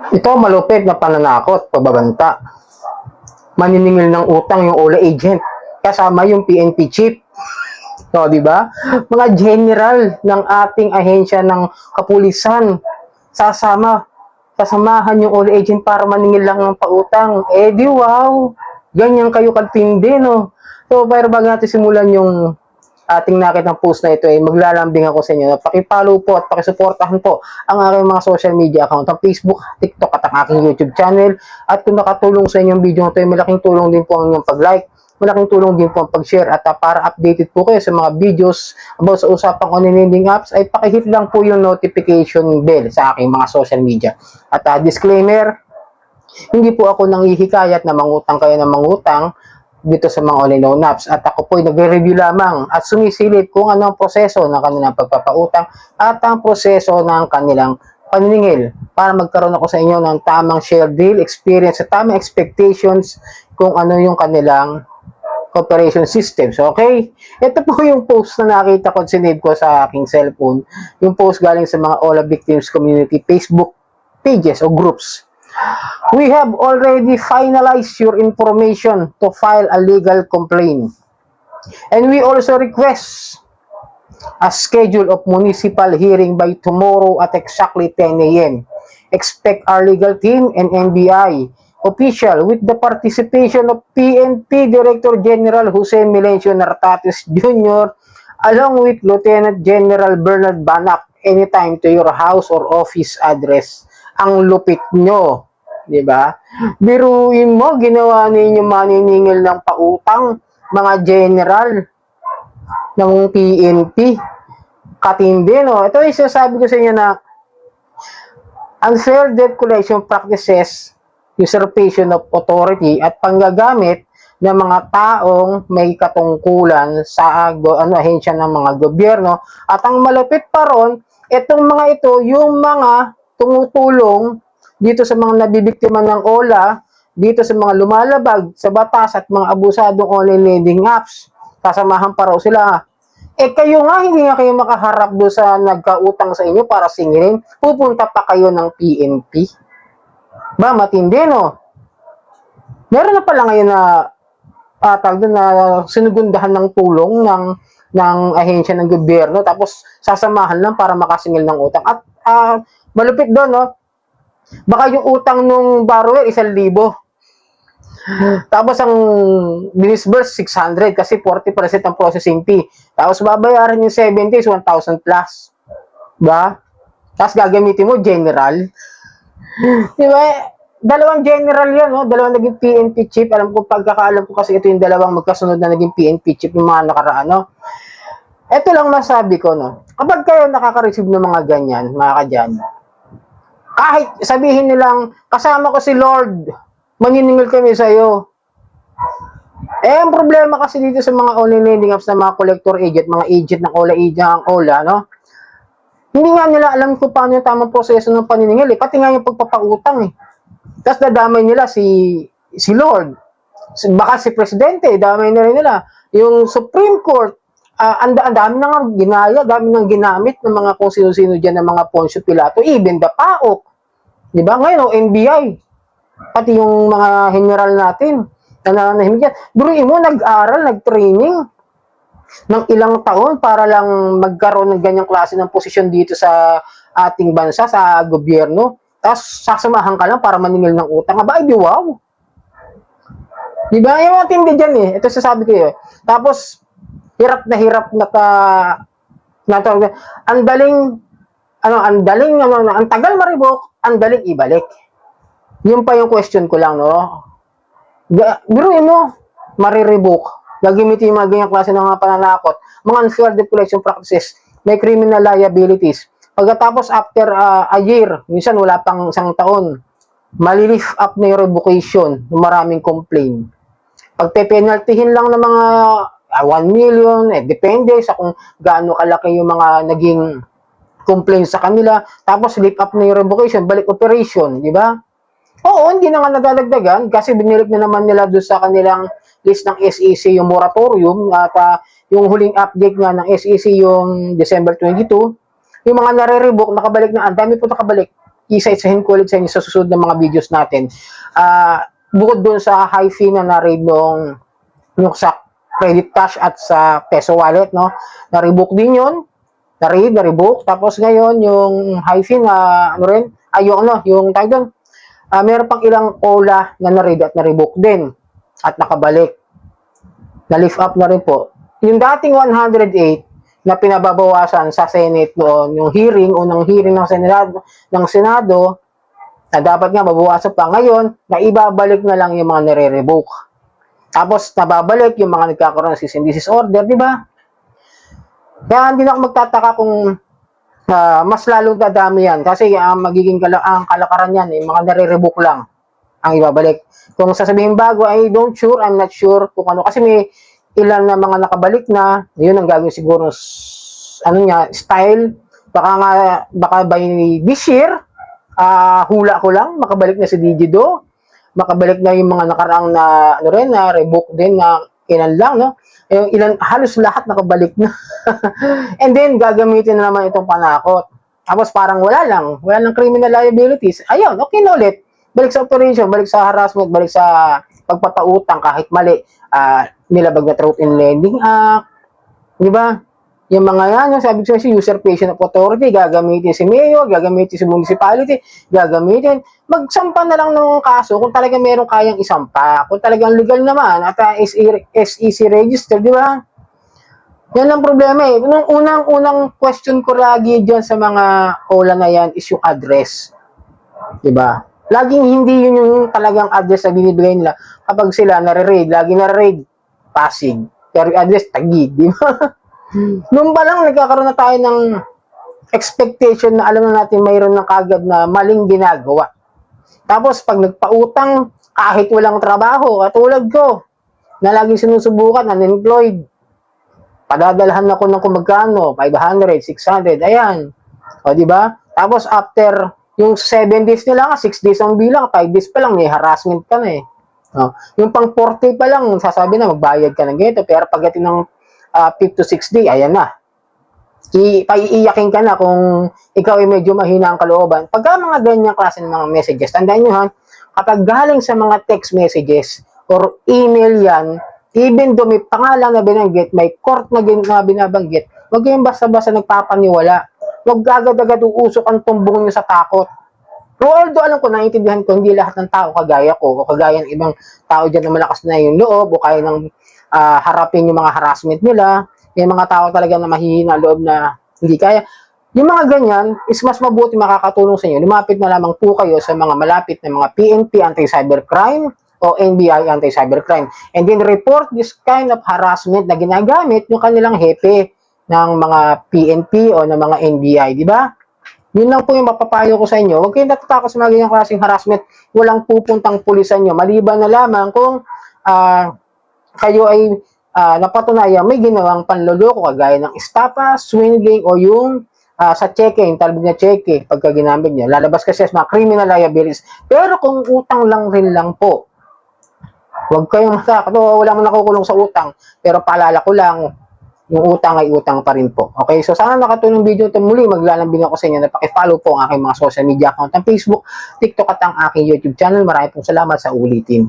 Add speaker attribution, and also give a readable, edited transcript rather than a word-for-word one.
Speaker 1: Ito malupit na pananakot, pagbabanta. Maniningil ng utang yung OLA agent. Kasama yung PNP chief. So, di ba? Mga general ng ating ahensya ng kapulisan sasamahan yung OLA agent para maningil lang ng pautang. Eh di wow, ganyan kayo katindi, no? So, pero bago natin simulan yung ating nakitang post na ito, maglalambing ako sa inyo. Paki-follow po at paki-suportahan po ang aking mga social media account, ang Facebook, TikTok at ang aking YouTube channel. At kung nakatulong sa inyong video ito, malaking tulong din po ang inyong pag-like, malaking tulong din po ang pag-share, at para updated po kayo sa mga videos about sa usapang online lending apps, ay pakihit lang po yung notification bell sa aking mga social media. At disclaimer, hindi po ako nanghihikayat na mangutang kayo ng mangutang dito sa mga online loan apps, at ako po ay nagre-review lamang at sumisilip kung ano ang proseso ng kanilang pagpapautang at ang proseso ng kanilang paniningil para magkaroon ako sa inyo ng tamang share deal experience at tamang expectations kung ano yung kanilang cooperation systems. Okay? Ito po yung post na nakita ko at sinave ko sa aking cellphone. Yung post galing sa mga OLA Victims Community Facebook pages o groups. We have already finalized your information to file a legal complaint. And we also request a schedule of municipal hearing by tomorrow at exactly 10 a.m. Expect our legal team and NBI official with the participation of PNP Director General Jose Melencio Nartates Jr. along with Lieutenant General Bernard Banak anytime to your house or office address. Ang lupit nyo, di ba? Biruin mo, ginawa ninyo maniningil ng pautang, mga general ng PNP. Katindi, no? Ito yung sinasabi ko sa inyo na unfair debt collection practices, usurpation of authority, at panggagamit ng mga taong may katungkulan sa ahensya ng mga gobyerno. At ang malapit pa ron, itong mga ito, yung mga tumutulong dito sa mga nabibiktima ng OLA, dito sa mga lumalabag sa batas at mga abusadong online lending apps, kasamahan pa raw sila. Eh kayo nga, hindi nga kayo makaharap doon sa nagkautang sa inyo para singilin, pupunta pa kayo ng PNP. Ba, matindi, no? Meron na pala ngayon na na sinugundahan ng tulong ng ahensya ng gobyerno, tapos sasamahan lang para makasingil ng utang. At malupit doon, no? Baka yung utang nung borrower 1,000. Tapos ang dinisburse 600 kasi 40% ang processing fee. Tapos babayaran yung 70 is 1,000 plus. Ba? Tapos gagamitin mo general. Di ba? Dalawang general yan, no? Dalawang naging PNP chief. Alam ko, pagkakaalam ko kasi ito yung dalawang magkasunod na naging PNP chief yung mga nakaraan, no? Ito lang masabi ko, no? Kapag kayo nakaka-receive ng mga ganyan, mga kadyan, kahit sabihin nilang, kasama ko si Lord, maniningil kami sa iyo. Eh, ang problema kasi dito sa mga online lending apps na mga collector agent, mga agent ng OLA, no? Hindi nga nila alam kung paano yung tamang proseso ng paniningil, eh. Pati nga yung pagpapautang, eh. Tapos dadamay nila si Lord. Baka si Presidente, damay na rin nila. Yung Supreme Court, ang dami na nga ginaya, dami nang ginamit ng mga kung sino-sino dyan ng mga Poncio Pilato, even the PAOK. Diba? Ngayon, NBI, pati yung mga general natin, na nananahimik yan. Duruin mo, nag-aral, nag-training ng ilang taon para lang magkaroon ng ganyang klase ng posisyon dito sa ating bansa, sa gobyerno. Tapos, sasamahan ka lang para maningil ng utang. Aba, di wow. Diba? Yung matindi dyan, eh. Ito sasabi ko, eh. Tapos, hirap na ang daling, ang tagal maribok, ang daling ibalik. Yun pa yung question ko lang, no? Biruin mo, mariribok. Gagamitin yung mga ganyang klase ng mga pananakot, mga unfair debt collection practices, may criminal liabilities. Pagkatapos, after a year, minsan wala pang 1 taon, malilift up na yung revocation ng maraming complaint. Pagpe-penaltyhin lang ng mga 1 million, depende sa kung gaano kalaki yung mga naging complaints sa kanila. Tapos, lift up na yung revocation, balik operation, di ba? Oo, hindi na nga nadadagdagan kasi binilik na naman nila doon sa kanilang list ng SEC yung moratorium at yung huling update nga ng SEC yung December 22. Yung mga nare-revoke, nakabalik na, ang dami po nakabalik. isa-isahin ko ulit sa inyo sa susunod na mga videos natin. Bukod doon sa high fee na na-raid yung sa credit cash at sa peso wallet, no? Na-rebook din yun. Na-raid, na-rebook. Tapos ngayon, yung high fee na, ano rin, yung tag doon, meron pang ilang OLA na na-raid at na-rebook din. At nakabalik. Na-lift up na rin po. Yung dating 108 na pinababawasan sa Senate noon, yung unang hearing ng Senado, na dapat nga mabawasan pa ngayon, na ibabalik na lang yung mga nare-revoke. Tapos nababalik yung mga nagkakaroon ng cease and desist order, di ba? Kaya hindi na ako magtataka kung mas lalong dadami yan. Kasi magiging ang kalakaran yan, yung mga nare-revoke lang ang ibabalik. Kung sasabihin bago, I'm not sure kung ano. Kasi may ilan na mga nakabalik na, yun ang gagawin siguro style. Baka by this year, hula ko lang, makabalik na si Digido, makabalik na yung mga nakaraang na revoke din na ilan lang, no? Halos lahat nakabalik na. And then, gagamitin na naman itong panakot. Tapos parang wala lang criminal liabilities. Ayun, okay na ulit. Balik sa operation, balik sa harassment, balik sa pagpapautang kahit mali. Nilabag na Truth in Lending Act. Di ba? Yung mga yan, yung sabi ko si usurpation of authority, gagamitin si mayor, gagamitin si municipality, gagamitin. Magsampa na lang ng kaso kung talaga meron kayang isampa. Kung talagang legal naman at SEC register, di ba? Yan ang problema eh. Nung unang question ko lagi dyan sa mga OLA na yan is yung address. Di ba? Laging hindi yun yung talagang address na binibigay nila. Kapag sila nare-raid, lagi nare-raid, Pasig. Pero address, Taguig, di ba? Noon pa lang, nagkakaroon na tayo ng expectation na alam na natin mayroon ng kagad na maling ginagawa. Tapos, pag nagpautang, kahit walang trabaho, katulad ko, na laging sinusubukan, unemployed, padadalhan ako ng kumagkano, 500, 600, ayan. O, di ba? Tapos, after yung 7 days nila, 6 days ang bilang, 5 days pa lang, may harassment ka na eh. O, yung pang 40 pa lang, sasabi na, magbayad ka ng ganito, pero pagdating ng 5 to 6 day, ayan na. Paiiyakin ka na kung ikaw ay medyo mahina ang kalooban. Pagka mga ganyang klase ng mga messages, tandaan nyo ha, kapag galing sa mga text messages or email yan, even though may pangalan na binanggit, may court na binabanggit, huwag kayong basta-basta nagpapaniwala. Huwag agad-agad uusok ang tumbong nyo sa takot. Pero although alam ko, naiintindihan ko, hindi lahat ng tao kagaya ko, o kagaya ng ibang tao dyan na malakas na yung loob, o kaya ng harapin yung mga harassment nila. May mga tao talaga na mahihina loob na hindi kaya. Yung mga ganyan, is mas mabuti makakatulong sa inyo. Lumapit na lamang po kayo sa mga malapit na mga PNP Anti-Cybercrime o NBI Anti-Cybercrime. And then report this kind of harassment na ginagamit yung kanilang hepe ng mga PNP o ng mga NBI, di ba? Yun lang po yung mapapayo ko sa inyo. Huwag kayong natatakot sa mga ganyang klaseng harassment. Walang pupuntang pulisan nyo. Maliban na lamang kung kayo ay napatunayan may ginawang panloloko kagaya ng estafa, swindling o yung sa cheque, yung talbog na cheque pagka ginamit nyo. Lalabas kasi sa mga criminal liabilities. Pero kung utang lang rin lang po, huwag kayong matakot. Wala mo nakukulong sa utang. Pero paalala ko lang, yung utang ay utang pa rin po. Okay, so sana nakatulong video ito. Muli, maglalambing ako sa inyo na paki-follow po ang aking mga social media account ng Facebook, TikTok at ang aking YouTube channel. Maraming pong salamat sa ulitin.